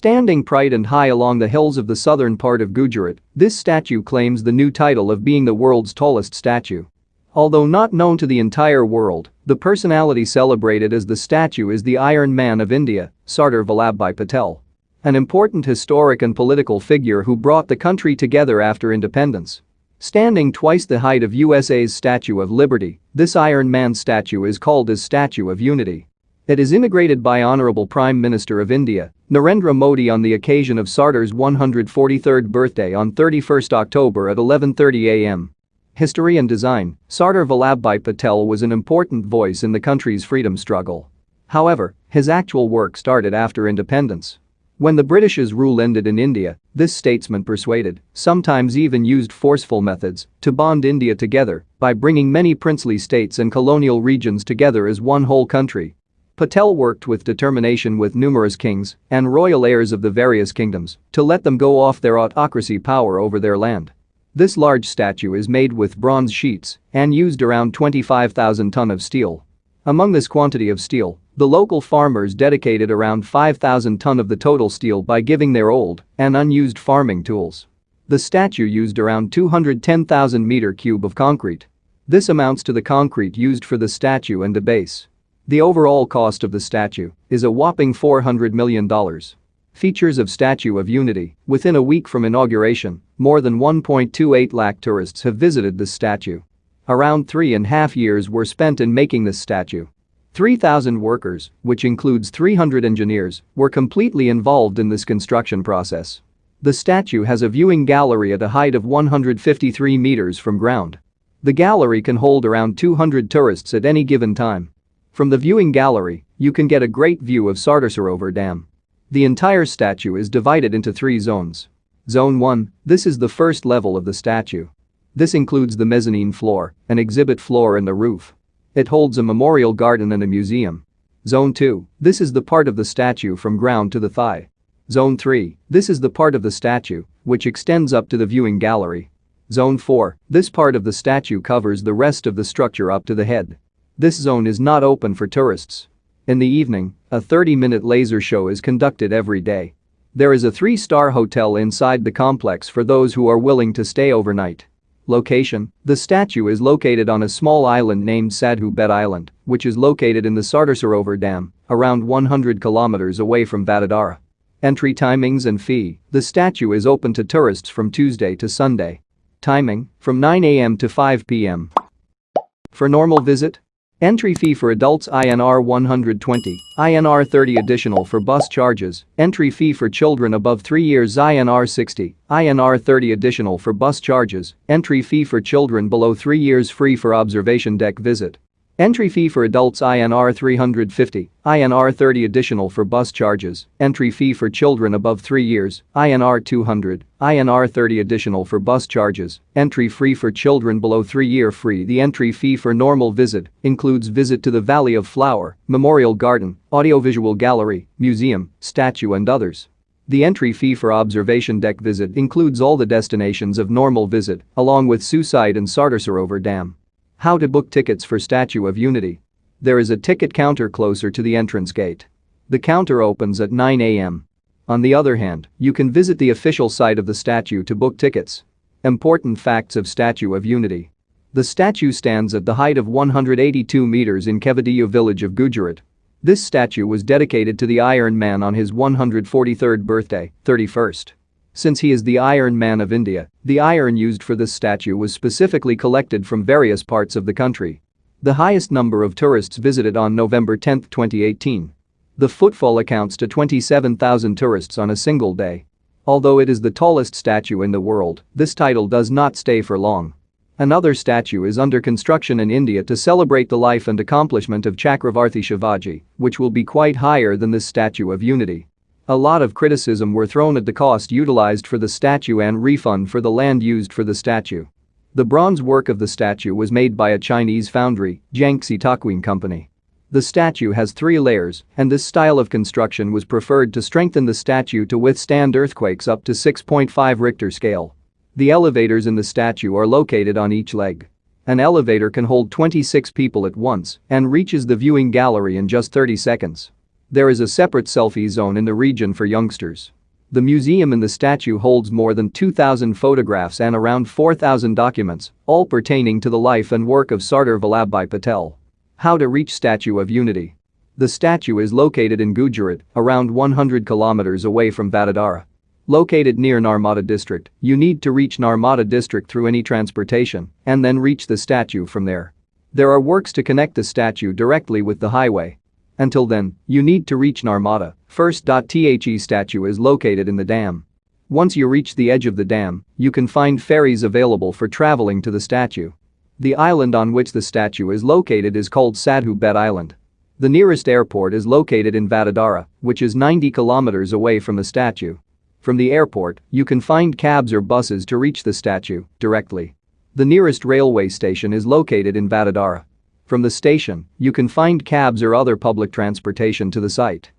Standing bright and high along the hills of the southern part of Gujarat, this statue claims the new title of being the world's tallest statue. Although not known to the entire world, the personality celebrated as the statue is the Iron Man of India, Sardar Vallabhbhai Patel. An important historic and political figure who brought the country together after independence. Standing twice the height of USA's Statue of Liberty, this Iron Man statue is called as Statue of Unity. It is inaugurated by Honorable Prime Minister of India, Narendra Modi on the occasion of Sardar's 143rd birthday on 31 October at 11:30 am. History and design. Sardar Vallabhbhai Patel was an important voice in the country's freedom struggle. However, his actual work started after independence. When the British's rule ended in India, this statesman persuaded, sometimes even used forceful methods, to bond India together by bringing many princely states and colonial regions together as one whole country. Patel worked with determination with numerous kings and royal heirs of the various kingdoms to let them go off their autocracy power over their land. This large statue is made with bronze sheets and used around 25,000 tons of steel. Among this quantity of steel, the local farmers dedicated around 5,000 tons of the total steel by giving their old and unused farming tools. The statue used around 210,000 m³ of concrete. This amounts to the concrete used for the statue and the base. The overall cost of the statue is a whopping $400 million. Features of Statue of Unity. Within a week from inauguration, more than 1.28 lakh tourists have visited this statue. Around 3.5 years were spent in making this statue. 3,000 workers, which includes 300 engineers, were completely involved in this construction process. The statue has a viewing gallery at a height of 153 meters from ground. The gallery can hold around 200 tourists at any given time. From the viewing gallery, you can get a great view of Sardar Sarovar Dam. The entire statue is divided into 3 zones. Zone 1, this is the first level of the statue. This includes the mezzanine floor, an exhibit floor and a roof. It holds a memorial garden and a museum. Zone 2, this is the part of the statue from ground to the thigh. Zone 3, this is the part of the statue which extends up to the viewing gallery. Zone 4, this part of the statue covers the rest of the structure up to the head. This zone is not open for tourists. In the evening, a 30-minute laser show is conducted every day. There is a 3-star hotel inside the complex for those who are willing to stay overnight. Location: the statue is located on a small island named Sadhu Bet Island, which is located in the Sardar Sarovar Dam, around 100 kilometers away from Vadodara. Entry timings and fee: the statue is open to tourists from Tuesday to Sunday. Timing: from 9 am to 5 pm. For normal visit, entry fee for adults INR 120, INR 30 additional for bus charges. Entry fee for children above 3 years INR 60, INR 30 additional for bus charges. Entry fee for children below 3 years free for observation deck visit. Entry fee for adults INR 350, INR 30 additional for bus charges. Entry fee for children above 3 years, INR 200, INR 30 additional for bus charges. Entry free for children below 3 year free. The entry fee for normal visit includes visit to the Valley of Flower, Memorial Garden, Audiovisual Gallery, Museum, Statue and others. The entry fee for observation deck visit includes all the destinations of normal visit, along with Suicide and Sardar Sarovar Dam. How to book tickets for Statue of Unity. There is a ticket counter closer to the entrance gate. The counter opens at 9 am. On the other hand, you can visit the official site of the statue to book tickets. Important facts of Statue of Unity. The statue stands at the height of 182 meters in Kevadia village of Gujarat. This statue was dedicated to the Iron Man on his 143rd birthday, 31st. Since he is the Iron Man of India, the iron used for this statue was specifically collected from various parts of the country. The highest number of tourists visited on November 10, 2018. The footfall accounts to 27,000 tourists on a single day. Although it is the tallest statue in the world, this title does not stay for long. Another statue is under construction in India to celebrate the life and accomplishment of Chakravarti Shivaji, which will be quite higher than this Statue of Unity. A lot of criticism were thrown at the cost utilized for the statue and refund for the land used for the statue. The bronze work of the statue was made by a Chinese foundry, Jiangxi Taquing Company. The statue has 3 layers, and this style of construction was preferred to strengthen the statue to withstand earthquakes up to 6.5 Richter scale. The elevators in the statue are located on each leg. An elevator can hold 26 people at once and reaches the viewing gallery in just 30 seconds. There is a separate selfie zone in the region for youngsters. The museum in the statue holds more than 2,000 photographs and around 4,000 documents, all pertaining to the life and work of Sardar Vallabhbhai Patel. How to reach Statue of Unity. The statue is located in Gujarat, around 100 kilometers away from Vadodara. Located near Narmada district, you need to reach Narmada district through any transportation and then reach the statue from there. There are works to connect the statue directly with the highway. Until then, you need to reach Narmada first. The statue is located in the dam. Once you reach the edge of the dam, you can find ferries available for traveling to the statue. The island on which the statue is located is called Sadhu Bet Island. The nearest airport is located in Vadodara, which is 90 kilometers away from the statue. From the airport, you can find cabs or buses to reach the statue directly. The nearest railway station is located in Vadodara. From the station, you can find cabs or other public transportation to the site.